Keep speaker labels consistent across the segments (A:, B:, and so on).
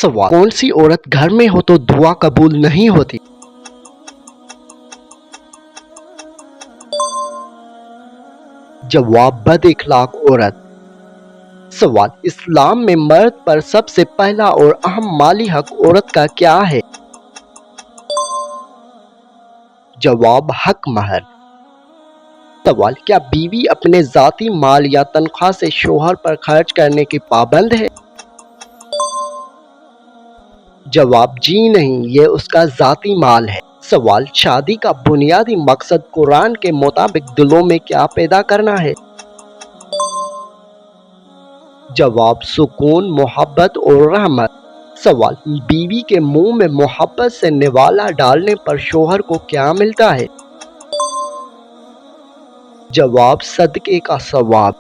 A: सवाल, कौन सी औरत घर में हो तो दुआ कबूल नहीं होती? जवाब, बद इखलाक औरत। सवाल, इस्लाम में मर्द पर सबसे पहला और अहम माली हक औरत का क्या है? जवाब, हक महर। सवाल, क्या बीवी अपने जाती माल या तनख्वाह से शोहर पर खर्च करने की पाबंद है? जवाब, जी नहीं, ये उसका जाती माल है। सवाल, शादी का बुनियादी मकसद कुरान के मुताबिक दिलों में क्या पैदा करना है? जवाब, सुकून, मोहब्बत और रहमत। सवाल, बीवी के मुंह में मोहब्बत से निवाला डालने पर शोहर को क्या मिलता है? जवाब, सदके का सवाब।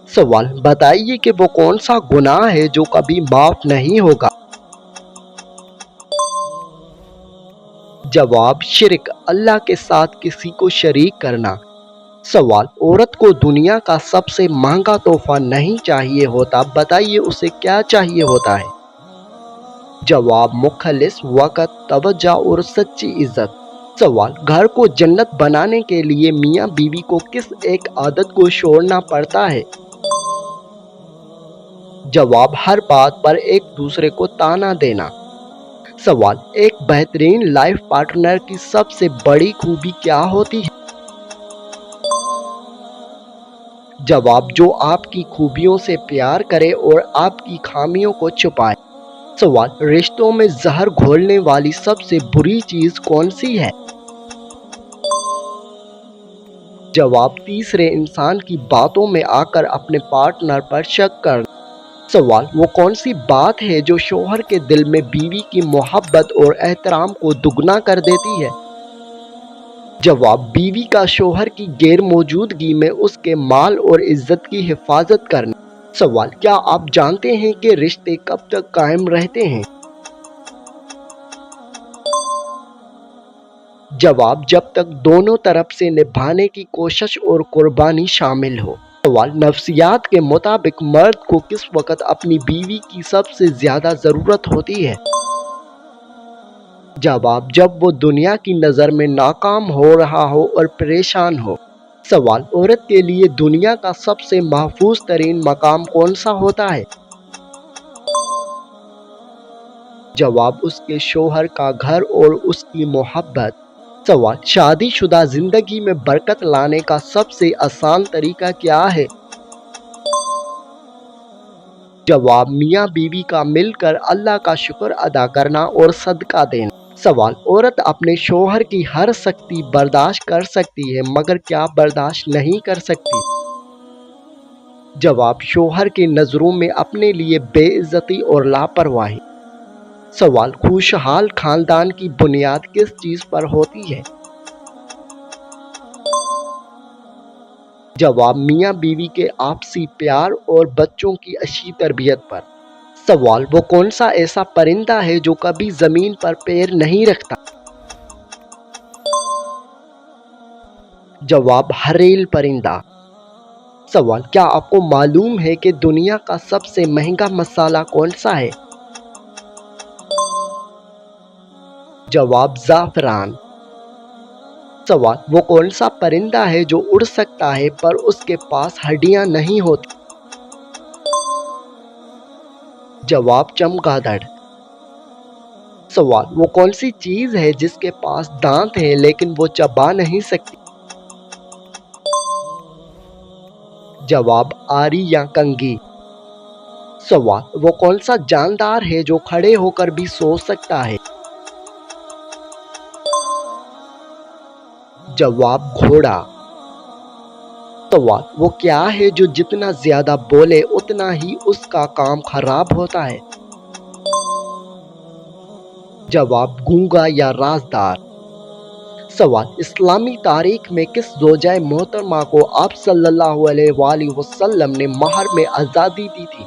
A: सवाल, बताइए कि वो कौन सा गुनाह है जो कभी माफ नहीं होगा? जवाब, शिर्क, अल्लाह के साथ किसी को शरीक करना। सवाल, औरत को दुनिया का सबसे महंगा तोहफा नहीं चाहिए होता, बताइए उसे क्या चाहिए होता है? जवाब, मुखलिस, वक़्त, तवज्जो और सच्ची इज्जत। सवाल, घर को जन्नत बनाने के लिए मियाँ बीवी को किस एक आदत को छोड़ना पड़ता है? जवाब, हर बात पर एक दूसरे को ताना देना। सवाल, एक बेहतरीन लाइफ पार्टनर की सबसे बड़ी खूबी क्या होती है? जवाब, जो आपकी खूबियों से प्यार करे और आपकी खामियों को छुपाए। सवाल, रिश्तों में जहर घोलने वाली सबसे बुरी चीज कौन सी है? जवाब, तीसरे इंसान की बातों में आकर अपने पार्टनर पर शक करना। सवाल, वो कौन सी बात है जो शौहर के दिल में बीवी की मोहब्बत और एहतराम को दुगना कर देती है? जवाब, बीवी का शौहर की गैर मौजूदगी में उसके माल और इज्जत की हिफाजत करना। सवाल, क्या आप जानते हैं कि रिश्ते कब तक कायम रहते हैं? जवाब, जब तक दोनों तरफ से निभाने की कोशिश और कुर्बानी शामिल हो। सवाल, नफ्सियात के मुताबिक मर्द को किस वक्त अपनी बीवी की सबसे ज्यादा जरूरत होती है? जवाब, जब वो दुनिया की नज़र में नाकाम हो रहा हो और परेशान हो। सवाल, औरत के लिए दुनिया का सबसे महफूज तरीन मकाम कौन सा होता है? जवाब, उसके शौहर का घर और उसकी मोहब्बत। सवाल, शादीशुदा जिंदगी में बरकत लाने का सबसे आसान तरीका क्या है? जवाब, मियाँ बीवी का मिलकर अल्लाह का शुक्र अदा करना और सदका देना। सवाल, औरत अपने शौहर की हर सख्ती बर्दाश्त कर सकती है मगर क्या बर्दाश्त नहीं कर सकती? जवाब, शौहर की नज़रों में अपने लिए बेइज्जती और लापरवाही। सवाल, खुशहाल खानदान की बुनियाद किस चीज पर होती है? जवाब, मियाँ बीवी के आपसी प्यार और बच्चों की अच्छी तरबियत पर। सवाल, वो कौन सा ऐसा परिंदा है जो कभी जमीन पर पैर नहीं रखता? जवाब, हरेल परिंदा। सवाल, क्या आपको मालूम है कि दुनिया का सबसे महंगा मसाला कौन सा है? जवाब, ज़ाफ़रान। सवाल, वो कौन सा परिंदा है जो उड़ सकता है पर उसके पास हड्डियां नहीं होती? जवाब, चमगादड़। सवाल, वो कौन सी चीज है जिसके पास दांत है लेकिन वो चबा नहीं सकती? जवाब, आरी या कंघी। सवाल, वो कौन सा जानदार है जो खड़े होकर भी सो सकता है? जवाब, घोड़ा। सवाल, वो क्या है जो जितना ज्यादा बोले उतना ही उसका काम खराब होता है? जवाब, गूंगा या राजदार। सवाल, इस्लामी तारीख में किस ज़ौजाए मोहतरमा को आप सल्लल्लाहु अलैहि वसल्लम ने महर में आज़ादी दी थी?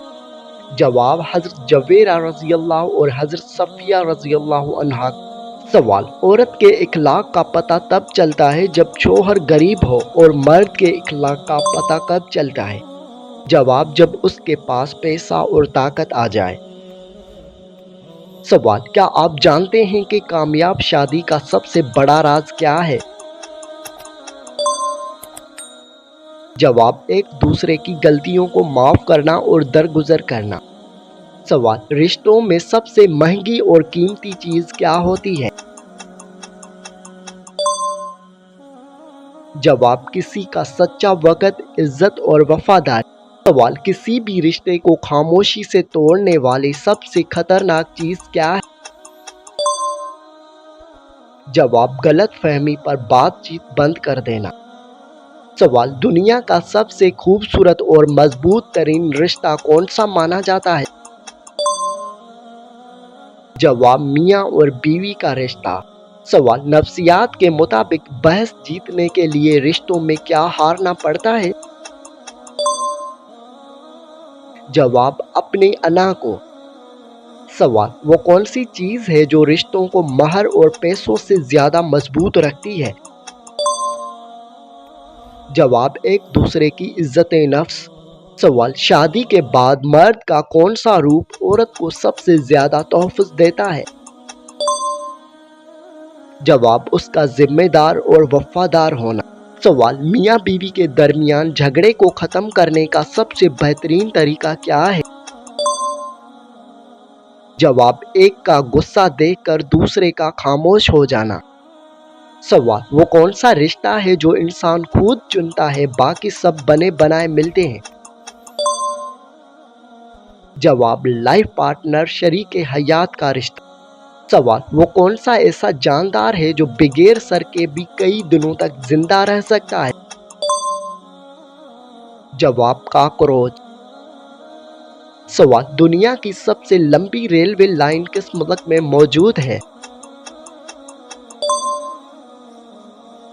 A: जवाब, हज़रत जवेरा रज़ी अल्लाह और हज़रत सफ़िया रज़ी अल्लाह अन्हा। सवाल, औरत के इखलाक का पता तब चलता है जब शौहर गरीब हो और मर्द के इखलाक का पता कब चलता है? जवाब, जब उसके पास पैसा और ताकत आ जाए। सवाल, क्या आप जानते हैं कि कामयाब शादी का सबसे बड़ा राज क्या है? जवाब, एक दूसरे की गलतियों को माफ करना और दरगुजर करना। सवाल, रिश्तों में सबसे महंगी और कीमती चीज क्या होती है? जवाब, किसी का सच्चा वक़्त, इज्जत और वफादारी। सवाल, किसी भी रिश्ते को खामोशी से तोड़ने वाली सबसे खतरनाक चीज क्या है? जवाब, गलतफहमी पर बातचीत बंद कर देना। सवाल, दुनिया का सबसे खूबसूरत और मजबूत तरीन रिश्ता कौन सा माना जाता है? जवाब, मियाँ और बीवी का रिश्ता। सवाल, नफ्सियात के मुताबिक बहस जीतने के लिए रिश्तों में क्या हारना पड़ता है? जवाब, अपनी अना को। सवाल, वो कौन सी चीज है जो रिश्तों को महर और पैसों से ज्यादा मजबूत रखती है? जवाब, एक दूसरे की इज्जत नफ्स। सवाल, शादी के बाद मर्द का कौन सा रूप औरत को सबसे ज्यादा तोहफ़्फ़ देता है? जवाब, उसका जिम्मेदार और वफादार होना। सवाल, मियाँ बीवी के दरमियान झगड़े को खत्म करने का सबसे बेहतरीन तरीका क्या है? जवाब, एक का गुस्सा देखकर दूसरे का खामोश हो जाना। सवाल, वो कौन सा रिश्ता है जो इंसान खुद चुनता है, बाकी सब बने बनाए मिलते हैं? जवाब, लाइफ पार्टनर, शरीके हयात का रिश्ता। सवाल, वो कौन सा ऐसा जानदार है जो बगैर सर के भी कई दिनों तक जिंदा रह सकता है? जवाब, कॉकरोच। सवाल, दुनिया की सबसे लंबी रेलवे लाइन किस मुल्क में मौजूद है?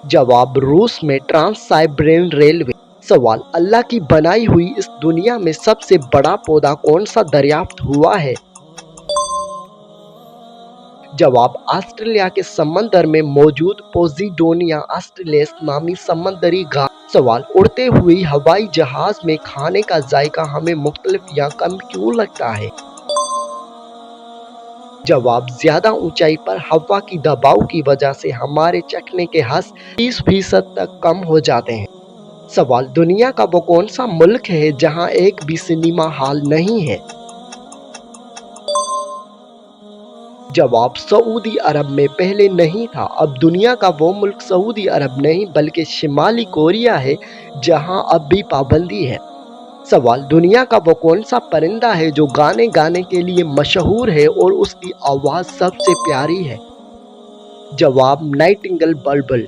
A: जवाब, रूस में ट्रांस साइबेरियन रेलवे। सवाल, अल्लाह की बनाई हुई इस दुनिया में सबसे बड़ा पौधा कौन सा दरियाफ्त हुआ है? जवाब, ऑस्ट्रेलिया के समंदर में मौजूद पोजिडोनिया ऑस्ट्रेलिस नामी समंदरी घास। सवाल, उड़ते हुए हवाई जहाज में खाने का जायका हमें मुख्तलिफ या कम क्यों लगता है? जवाब, ज्यादा ऊंचाई पर हवा की दबाव की वजह से हमारे चखने के हस 30% तक कम हो जाते हैं। सवाल, दुनिया का वो कौन सा मुल्क है जहां एक भी सिनेमा हॉल नहीं है? जवाब, सऊदी अरब में पहले नहीं था। अब दुनिया का वो मुल्क सऊदी अरब नहीं बल्कि शिमाली कोरिया है जहां अब भी पाबंदी है। सवाल, दुनिया का वो कौन सा परिंदा है जो गाने गाने के लिए मशहूर है और उसकी आवाज़ सबसे प्यारी है? जवाब, नाइटिंगेल बल्बल।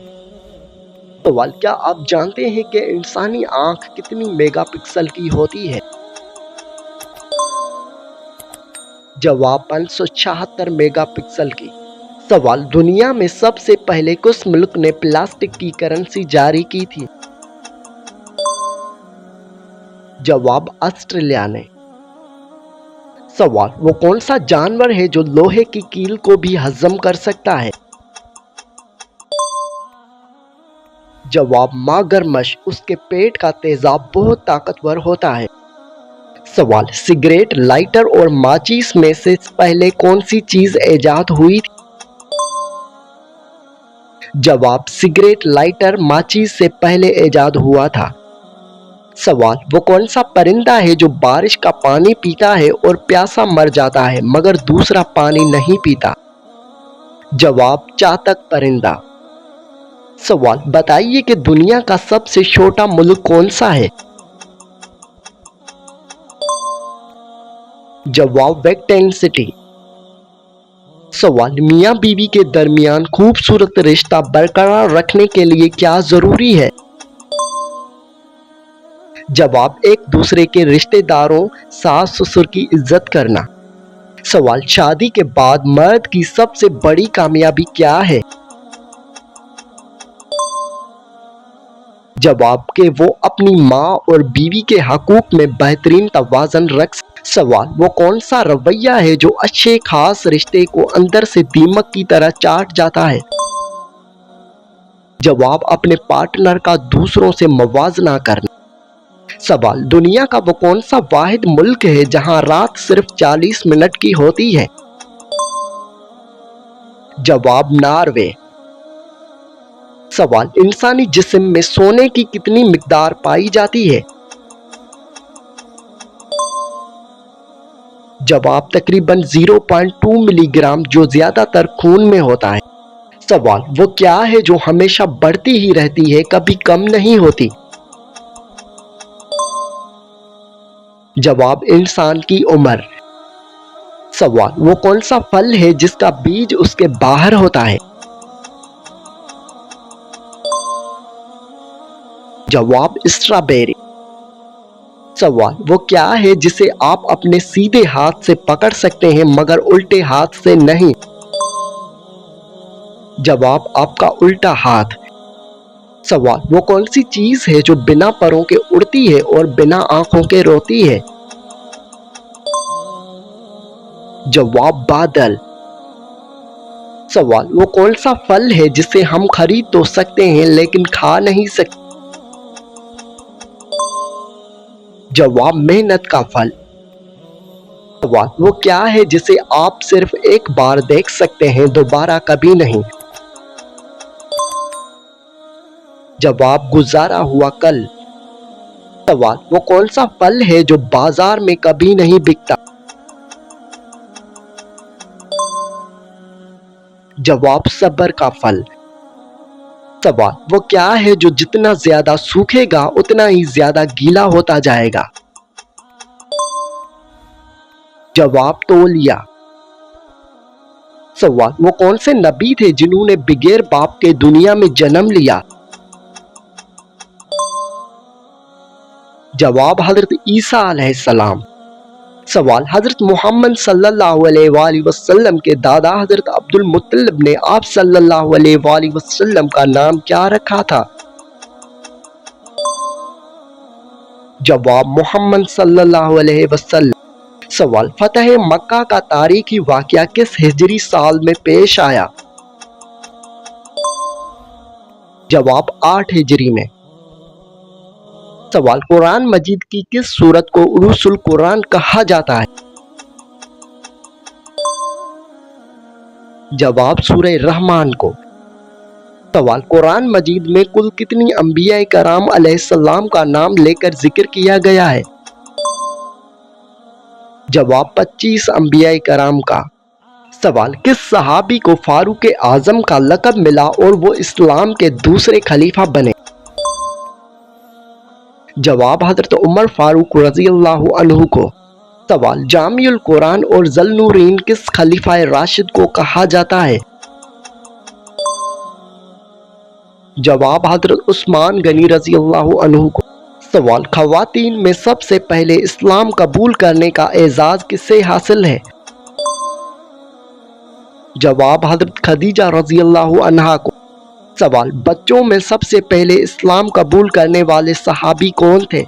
A: सवाल, क्या आप जानते हैं कि इंसानी आँख कितनी मेगापिक्सल की होती है? जवाब, 576 मेगापिक्सल की। सवाल, दुनिया में सबसे पहले किस मुल्क ने प्लास्टिक की करेंसी जारी की थी? जवाब, ऑस्ट्रेलिया ने। सवाल, वो कौन सा जानवर है जो लोहे की कील को भी हजम कर सकता है? जवाब, मगरमच्छ। उसके पेट का तेजाब बहुत ताकतवर होता है। सवाल, सिगरेट, लाइटर और माचिस में से पहले कौन सी चीज इजाद हुई थी? जवाब, सिगरेट, लाइटर, माचिस से पहले इजाद हुआ था। सवाल, वो कौन सा परिंदा है जो बारिश का पानी पीता है और प्यासा मर जाता है मगर दूसरा पानी नहीं पीता? जवाब, चातक परिंदा। सवाल, बताइए कि दुनिया का सबसे छोटा मुल्क कौन सा है? जवाब, वेटिकन सिटी। सवाल, मियाँ बीवी के दरमियान खूबसूरत रिश्ता बरकरार रखने के लिए क्या जरूरी है? जवाब, एक दूसरे के रिश्तेदारों, सास ससुर की इज्जत करना। सवाल, शादी के बाद मर्द की सबसे बड़ी कामयाबी क्या है? जवाब, कि वो अपनी माँ और बीवी के हकूक में बेहतरीन तवाज़ुन रख। सवाल, वो कौन सा रवैया है जो अच्छे खास रिश्ते को अंदर से दीमक की तरह चाट जाता है? जवाब, अपने पार्टनर का दूसरों से मवाजना करना। सवाल, दुनिया का वो कौन सा वाहिद मुल्क है जहां रात सिर्फ 40 मिनट की होती है? जवाब नार्वे। सवाल, इंसानी जिस्म में सोने की कितनी मिकदार पाई जाती है? जवाब तकरीबन 0.2 मिलीग्राम, जो ज्यादातर खून में होता है। सवाल, वो क्या है जो हमेशा बढ़ती ही रहती है, कभी कम नहीं होती? जवाब इंसान की उम्र। सवाल, वो कौन सा फल है जिसका बीज उसके बाहर होता है? जवाब स्ट्रॉबेरी। सवाल, वो क्या है जिसे आप अपने सीधे हाथ से पकड़ सकते हैं मगर उल्टे हाथ से नहीं? जवाब आपका उल्टा हाथ। सवाल, वो कौन सी चीज है जो बिना परों के उड़ती है और बिना आंखों के रोती है? जवाब बादल। सवाल, वो कौन सा फल है जिसे हम खरीद तो सकते हैं लेकिन खा नहीं सकते? जवाब मेहनत का फल। सवाल, वो क्या है जिसे आप सिर्फ एक बार देख सकते हैं, दोबारा कभी नहीं? जवाब गुजारा हुआ कल। सवाल, वो कौन सा फल है जो बाजार में कभी नहीं बिकता? जवाब सब्र का फल। सवाल, वो क्या है जो जितना ज्यादा सूखेगा उतना ही ज्यादा गीला होता जाएगा? जवाब तौलिया। सवाल, वो कौन से नबी थे जिन्होंने बगैर बाप के दुनिया में जन्म लिया? जवाब हजरत ईसा अलैहिस्सलाम। सवाल, हजरत मोहम्मद सल्लल्लाहु अलैहि वसल्लम के दादा हजरत अब्दुल मुत्तलिब ने आप सल्लल्लाहु अलैहि वसल्लम का नाम क्या रखा था? जवाब मोहम्मद सल्लल्लाहु अलैहि वसल्लम। सवाल, फतह मक्का का तारीखी वाकया किस हिजरी साल में पेश आया? जवाब 8 हिजरी में। सवाल, कुरान मजीद की किस सूरत को उरूसुल कुरान कहा जाता है? जवाब सूरह रहमान को। सवाल, कुरान मजीद में कुल कितनी अंबिया कराम अलैहिस्सलाम का नाम लेकर जिक्र किया गया है? जवाब 25 अंबिया कराम का। सवाल, किस सहाबी को फारूक आजम का लक़ब मिला और वो इस्लाम के दूसरे खलीफा बने? जवाब हजरत उमर फारूक रज़ियल्लाहु अन्हु को। सवाल, जामिउल कुरान और ज़ुल्नूरैन किस खलीफा राशिद को कहा जाता है? जवाब हजरत उस्मान गनी रज़ियल्लाहु अन्हु को। सवाल, ख़वातीन में सबसे पहले इस्लाम कबूल करने का एजाज़ किसे हासिल है? जवाब हजरत खदीजा रज़ियल्लाहु अन्हा को। सवाल, बच्चों में सबसे पहले इस्लाम कबूल करने वाले सहाबी कौन थे?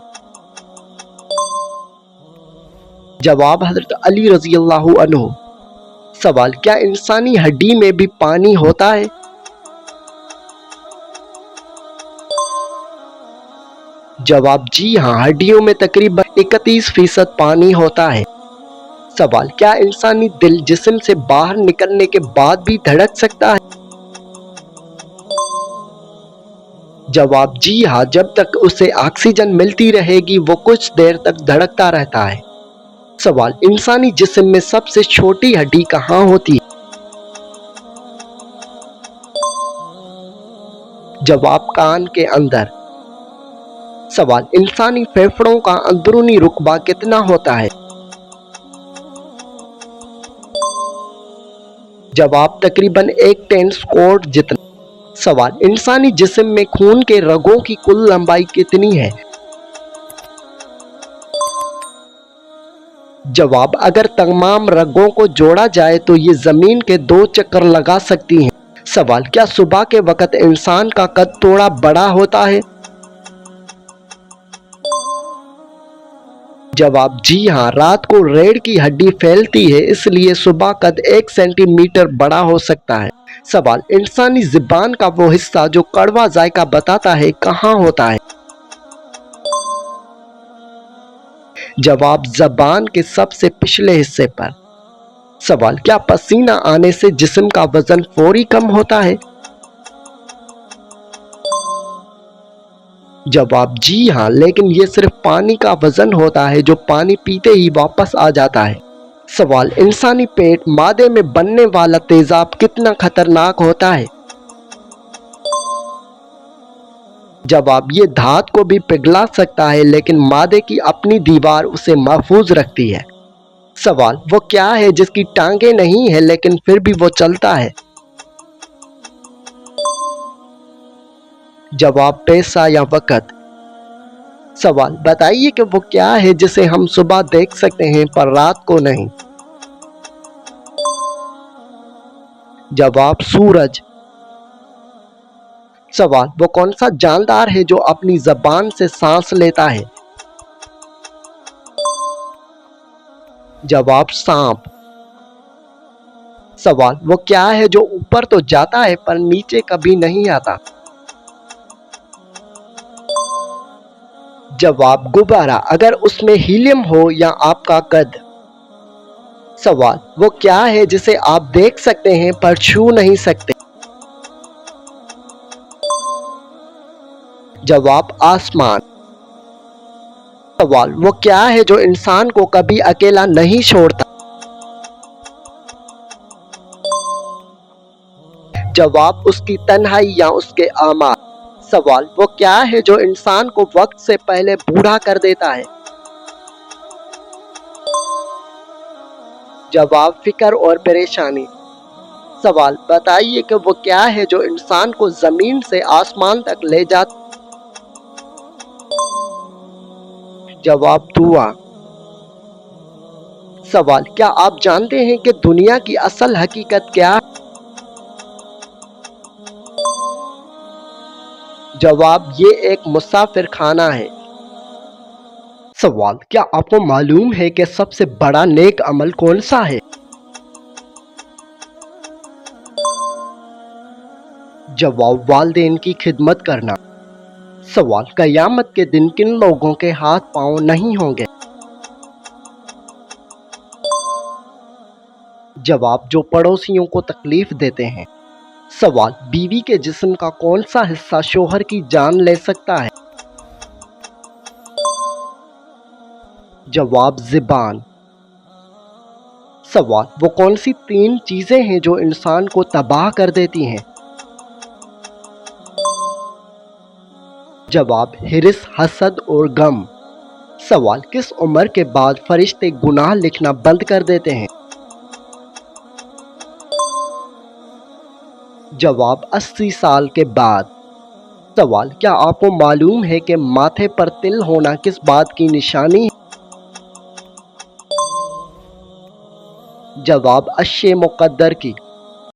A: जवाब हजरत अली रज़ियल्लाहु अन्हु। सवाल, क्या इंसानी हड्डी में भी पानी होता है? जवाब जी हाँ, हड्डियों में तकरीबन 31% पानी होता है। सवाल, क्या इंसानी दिल जिस्म से बाहर निकलने के बाद भी धड़क सकता है? जवाब जी हाँ, जब तक उसे ऑक्सीजन मिलती रहेगी वो कुछ देर तक धड़कता रहता है। सवाल, इंसानी जिस्म में सबसे छोटी हड्डी कहाँ होती है? जवाब कान के अंदर। सवाल, इंसानी फेफड़ों का अंदरूनी रुकबा कितना होता है? जवाब तकरीबन 1 टेनिस कोर्ट जितना। सवाल, इंसानी जिस्म में खून के रगों की कुल लंबाई कितनी है? जवाब, अगर तमाम रगों को जोड़ा जाए तो ये जमीन के 2 चक्कर लगा सकती हैं। सवाल, क्या सुबह के वक्त इंसान का कद थोड़ा बड़ा होता है? जवाब जी हाँ, रात को रीढ़ की हड्डी फैलती है इसलिए सुबह कद 1 सेंटीमीटर बड़ा हो सकता है। सवाल, इंसानी ज़ुबान का वो हिस्सा जो कड़वा जायका बताता है कहाँ होता है? जवाब, ज़बान के सबसे पिछले हिस्से पर। सवाल, क्या पसीना आने से जिस्म का वजन फौरी कम होता है? जवाब, जी हाँ, लेकिन ये सिर्फ पानी का वजन होता है जो पानी पीते ही वापस आ जाता है। सवाल, इंसानी पेट मादे में बनने वाला तेजाब कितना खतरनाक होता है? जवाब, ये धात को भी पिघला सकता है लेकिन मादे की अपनी दीवार उसे महफूज रखती है। सवाल, वो क्या है जिसकी टांगे नहीं है लेकिन फिर भी वो चलता है? जवाब, पैसा या वक़्त। सवाल, बताइए कि वो क्या है जिसे हम सुबह देख सकते हैं पर रात को नहीं? जवाब, सूरज। सवाल, वो कौन सा जानदार है जो अपनी जबान से सांस लेता है? जवाब, सांप। सवाल, वो क्या है जो ऊपर तो जाता है पर नीचे कभी नहीं आता? जवाब, गुब्बारा, अगर उसमें हीलियम हो या आपका कद। सवाल, वो क्या है जिसे आप देख सकते हैं पर छू नहीं सकते? जवाब, आसमान। सवाल, वो क्या है जो इंसान को कभी अकेला नहीं छोड़ता? जवाब, उसकी तन्हाई या उसके आमाल। सवाल, वो क्या है जो इंसान को वक्त से पहले बूढ़ा कर देता है? जवाब, फिक्र और परेशानी। सवाल, बताइए कि वो क्या है जो इंसान को जमीन से आसमान तक ले जाता? जवाब, दुआ। सवाल, क्या आप जानते हैं कि दुनिया की असल हकीकत क्या है? जवाब, ये एक मुसाफिर खाना है। सवाल, क्या आपको मालूम है कि सबसे बड़ा नेक अमल कौन सा है? जवाब, वालिदैन की खिदमत करना। सवाल, कयामत के दिन किन लोगों के हाथ पांव नहीं होंगे? जवाब, जो पड़ोसियों को तकलीफ देते हैं। सवाल, बीवी के जिस्म का कौन सा हिस्सा शोहर की जान ले सकता है? जवाब, ज़ुबान। सवाल, वो कौन सी 3 चीजें हैं जो इंसान को तबाह कर देती हैं? जवाब, हिर्स, हसद और गम। सवाल, किस उम्र के बाद फरिश्ते गुनाह लिखना बंद कर देते हैं? जवाब, 80 साल के बाद। सवाल, क्या आपको मालूम है कि माथे पर तिल होना किस बात की निशानी है? जवाब, अश्शे मुक़द्दर की।